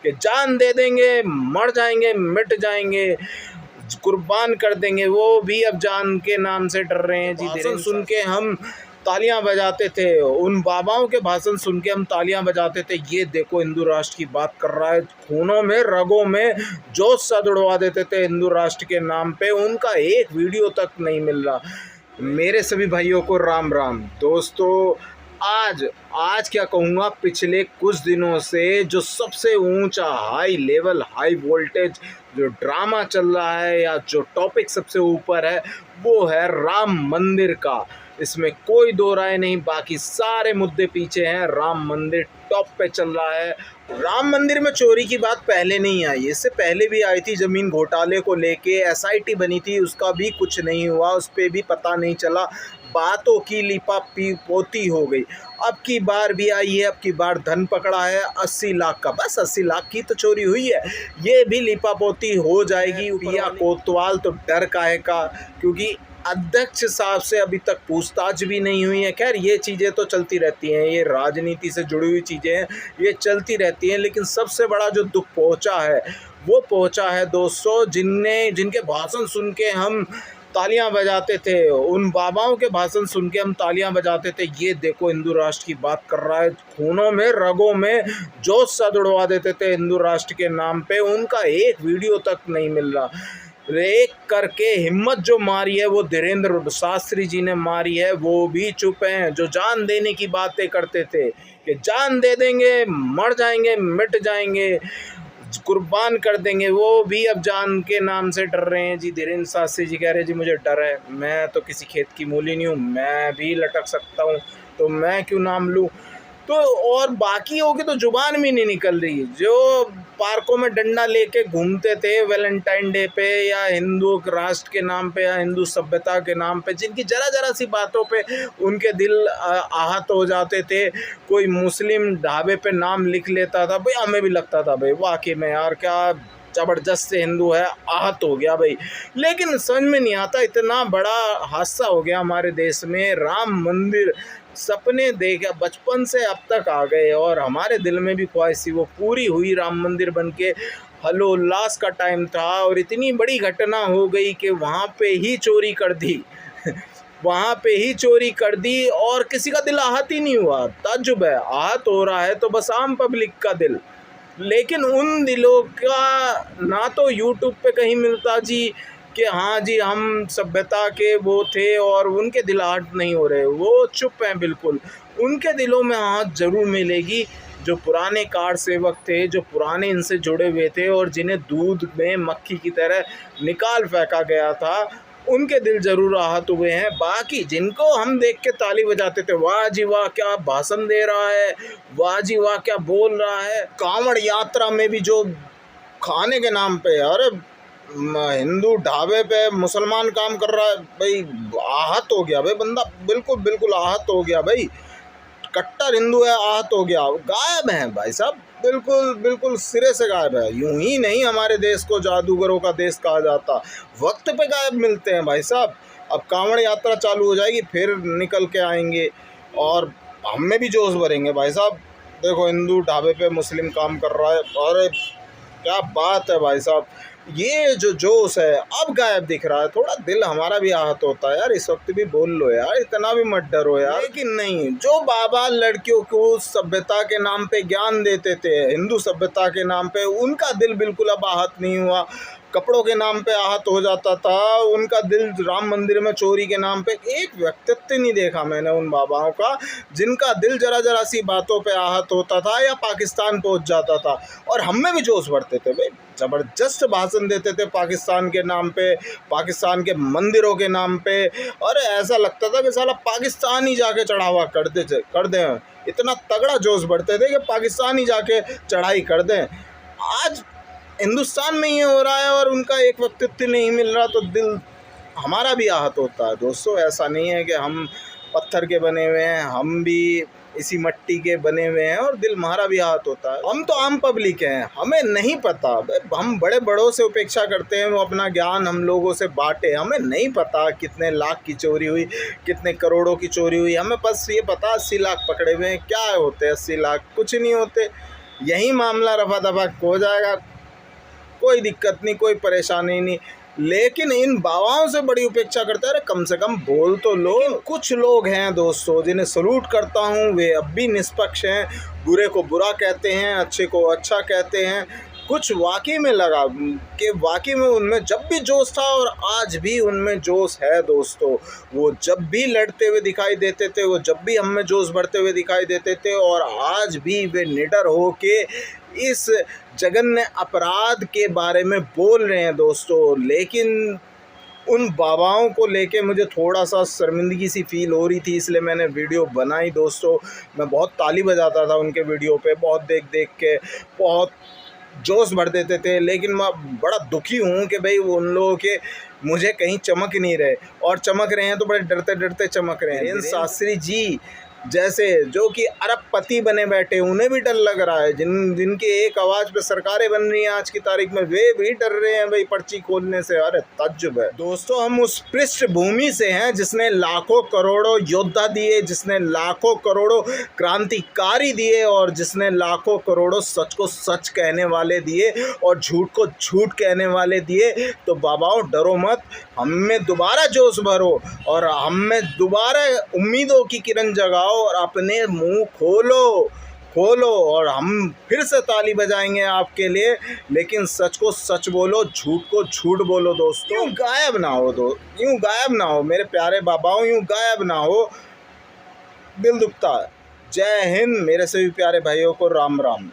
कि जान दे देंगे, मर जाएंगे, मिट जाएंगे, कुर्बान कर देंगे, वो भी अब जान के नाम से डर रहे हैं। जी भाषण सुन के हम तालियां बजाते थे, उन बाबाओं के भाषण सुन के हम तालियां बजाते थे। ये देखो हिंदू राष्ट्र की बात कर रहा है, खूनों में रगों में जोश सा दौड़वा देते थे हिंदू राष्ट्र के नाम पे। उनका एक वीडियो तक नहीं मिल रहा। मेरे सभी भाइयों को राम राम। दोस्तों आज क्या कहूँगा, पिछले कुछ दिनों से जो सबसे ऊंचा हाई लेवल हाई वोल्टेज जो ड्रामा चल रहा है या जो टॉपिक सबसे ऊपर है वो है राम मंदिर का। इसमें कोई दो राय नहीं, बाकी सारे मुद्दे पीछे हैं, राम मंदिर टॉप पे चल रहा है। राम मंदिर में चोरी की बात पहले नहीं आई, इससे पहले भी आई थी। जमीन घोटाले को लेके एसआईटी बनी थी, उसका भी कुछ नहीं हुआ, उस पर भी पता नहीं चला, बातों की लिपा पोती हो गई। अब की बार भी आई है, अब की बार धन पकड़ा है 80 लाख का। बस 80 लाख की तो चोरी हुई है, ये भी लिपा पोती हो जाएगी। पिया कोतवाल तो डर काहे का, क्योंकि अध्यक्ष साहब से अभी तक पूछताछ भी नहीं हुई है। खैर ये चीज़ें तो चलती रहती हैं, ये राजनीति से जुड़ी हुई चीज़ें हैं, ये चलती रहती हैं। लेकिन सबसे बड़ा जो दुख पहुंचा है वो पहुंचा है दोस्तों जिनके भाषण सुन के हम तालियां बजाते थे, उन बाबाओं के भाषण सुन के हम तालियां बजाते थे। ये देखो हिंदू राष्ट्र की बात कर रहा है, खूनों में रगों में जोश सा दौड़वा देते थे हिंदू राष्ट्र के नाम पे। उनका एक वीडियो तक नहीं मिल रहा। एक करके हिम्मत जो मारी है वो धीरेन्द्र शास्त्री जी ने मारी है, वो भी चुप हैं। जो जान देने की बातें करते थे कि जान दे देंगे, मर जाएंगे, मिट जाएंगे, कुर्बान कर देंगे, वो भी अब जान के नाम से डर रहे हैं। जी धीरेन्द्र शास्त्री जी कह रहे हैं जी मुझे डर है, मैं तो किसी खेत की मूली नहीं हूँ, मैं भी लटक सकता हूँ, तो मैं क्यों नाम लूँ। तो और बाकी होगी तो जुबान भी नहीं निकल रही। जो पार्कों में डंडा लेके घूमते थे वैलेंटाइन डे पे या हिंदू राष्ट्र के नाम पे या हिंदू सभ्यता के नाम पे, जिनकी जरा सी बातों पे उनके दिल आहत हो जाते थे, कोई मुस्लिम ढाबे पे नाम लिख लेता था, भाई हमें भी लगता था भाई वाकई में यार क्या ज़बरदस्त से हिंदू है, आहत हो गया भाई। लेकिन समझ में नहीं आता, इतना बड़ा हादसा हो गया हमारे देश में। राम मंदिर सपने देखे बचपन से अब तक आ गए और हमारे दिल में भी ख्वाहिश थी, वो पूरी हुई। राम मंदिर बनके हलोल्लास का टाइम था और इतनी बड़ी घटना हो गई कि वहाँ पे ही चोरी कर दी वहाँ पे ही चोरी कर दी और किसी का दिल आहत ही नहीं हुआ। ताज्जुब है, आहत हो रहा है तो बस आम पब्लिक का दिल। लेकिन उन दिलों का ना तो यूट्यूब पे कहीं मिलता जी कि हाँ जी हम सभ्यता के वो थे और उनके दिल आहट नहीं हो रहे, वो चुप हैं बिल्कुल। उनके दिलों में आहट ज़रूर मिलेगी जो पुराने कार सेवक थे, जो पुराने इनसे जुड़े हुए थे और जिन्हें दूध में मक्खी की तरह निकाल फेंका गया था, उनके दिल ज़रूर आहत हुए हैं। बाकी जिनको हम देख के ताली बजाते थे, वाह जी वाह क्या भाषण दे रहा है, वाह जी वाह क्या बोल रहा है। कांवड़ यात्रा में भी जो खाने के नाम पे, अरे हिंदू ढाबे पे मुसलमान काम कर रहा है, भाई आहत हो गया भाई बंदा, बिल्कुल आहत हो गया भाई। कट्टर हिंदू है, आहत हो गया, गायब है भाई साहब, बिल्कुल सिरे से गायब है। यूं ही नहीं हमारे देश को जादूगरों का देश कहा जाता, वक्त पे गायब मिलते हैं भाई साहब। अब कांवड़ यात्रा चालू हो जाएगी, फिर निकल के आएंगे और हम में भी जोश भरेंगे भाई साहब। देखो हिंदू ढाबे पे मुस्लिम काम कर रहा है, अरे क्या बात है भाई साहब। ये जो जोश है अब गायब दिख रहा है, थोड़ा दिल हमारा भी आहत होता है यार, इस वक्त भी बोल लो यार, इतना भी मत डरो यार। लेकिन नहीं, जो बाबा लड़कियों को सभ्यता के नाम पे ज्ञान देते थे, हिंदू सभ्यता के नाम पे, उनका दिल बिल्कुल अब आहत नहीं हुआ। कपड़ों के नाम पे आहत हो जाता था, उनका दिल राम मंदिर में चोरी के नाम पे, एक व्यक्तित्व नहीं देखा मैंने उन बाबाओं का जिनका दिल जरा सी बातों पे आहत होता था या पाकिस्तान पहुंच जाता था। और हम में भी जोश भरते थे भाई, ज़बरदस्त भाषण देते थे पाकिस्तान के नाम पे, पाकिस्तान के मंदिरों के नाम पे, और ऐसा लगता था कि साला पाकिस्तान ही जाके चढ़ावा कर दें। इतना तगड़ा जोश भरते थे कि पाकिस्तान ही जाके चढ़ाई कर दें। आज हिंदुस्तान में ये हो रहा है और उनका एक व्यक्तित्व नहीं मिल रहा तो दिल हमारा भी आहत होता है दोस्तों। ऐसा नहीं है कि हम पत्थर के बने हुए हैं, हम भी इसी मट्टी के बने हुए हैं और दिल हमारा भी आहत होता है। हम तो आम पब्लिक हैं, हमें नहीं पता, हम बड़े बड़ों से उपेक्षा करते हैं, वो अपना ज्ञान हम लोगों से बांटे। हमें नहीं पता कितने लाख की चोरी हुई, कितने करोड़ों की चोरी हुई, हमें बस ये पता 80 लाख पकड़े हुए हैं। क्या होते हैं 80 लाख? कुछ नहीं होते। यही मामला रफा दफा हो जाएगा, कोई दिक्कत नहीं, कोई परेशानी नहीं। लेकिन इन बाबाओं से बड़ी उपेक्षा करता है, अरे कम से कम बोल तो लो। कुछ लोग हैं दोस्तों जिन्हें सलूट करता हूँ, वे अब भी निष्पक्ष हैं, बुरे को बुरा कहते हैं, अच्छे को अच्छा कहते हैं। कुछ वाकई में लगा कि वाकई में उनमें जब भी जोश था और आज भी उनमें जोश है दोस्तों। वो जब भी लड़ते हुए दिखाई देते थे, वो जब भी हम में जोश भरते हुए दिखाई देते थे, और आज भी वे निडर हो के इस जघन्य अपराध के बारे में बोल रहे हैं दोस्तों। लेकिन उन बाबाओं को लेके मुझे थोड़ा सा शर्मिंदगी सी फील हो रही थी, इसलिए मैंने वीडियो बनाई दोस्तों। मैं बहुत ताली बजाता था उनके वीडियो पे, बहुत देख देख के बहुत जोश भर देते थे। लेकिन मैं बड़ा दुखी हूँ कि भाई वो उन लोगों के मुझे कहीं चमक नहीं रहे, और चमक रहे हैं तो बड़े डरते डरते चमक रहे हैं। इन शास्त्री जी जैसे जो कि अरबपति बने बैठे, उन्हें भी डर लग रहा है। जिनके एक आवाज़ पे सरकारें बन रही हैं आज की तारीख में, वे भी डर रहे हैं भाई पर्ची खोलने से। अरे तज्जुब है दोस्तों। हम उस पृष्ठभूमि से हैं जिसने लाखों करोड़ों योद्धा दिए, जिसने लाखों करोड़ों क्रांतिकारी दिए, और जिसने लाखों करोड़ों सच को सच कहने वाले दिए और झूठ को झूठ कहने वाले दिए। तो बाबाओं डरो मत, हम में दोबारा जोश भरो और हम में दोबारा उम्मीदों की किरण जगाओ, और अपने मुंह खोलो और हम फिर से ताली बजाएंगे आपके लिए। लेकिन सच को सच बोलो, झूठ को झूठ बोलो दोस्तों। यूँ गायब ना हो मेरे प्यारे बाबाओं, यूँ गायब ना हो, दिल दुखता है। जय हिंद मेरे सभी प्यारे भाइयों को, राम राम।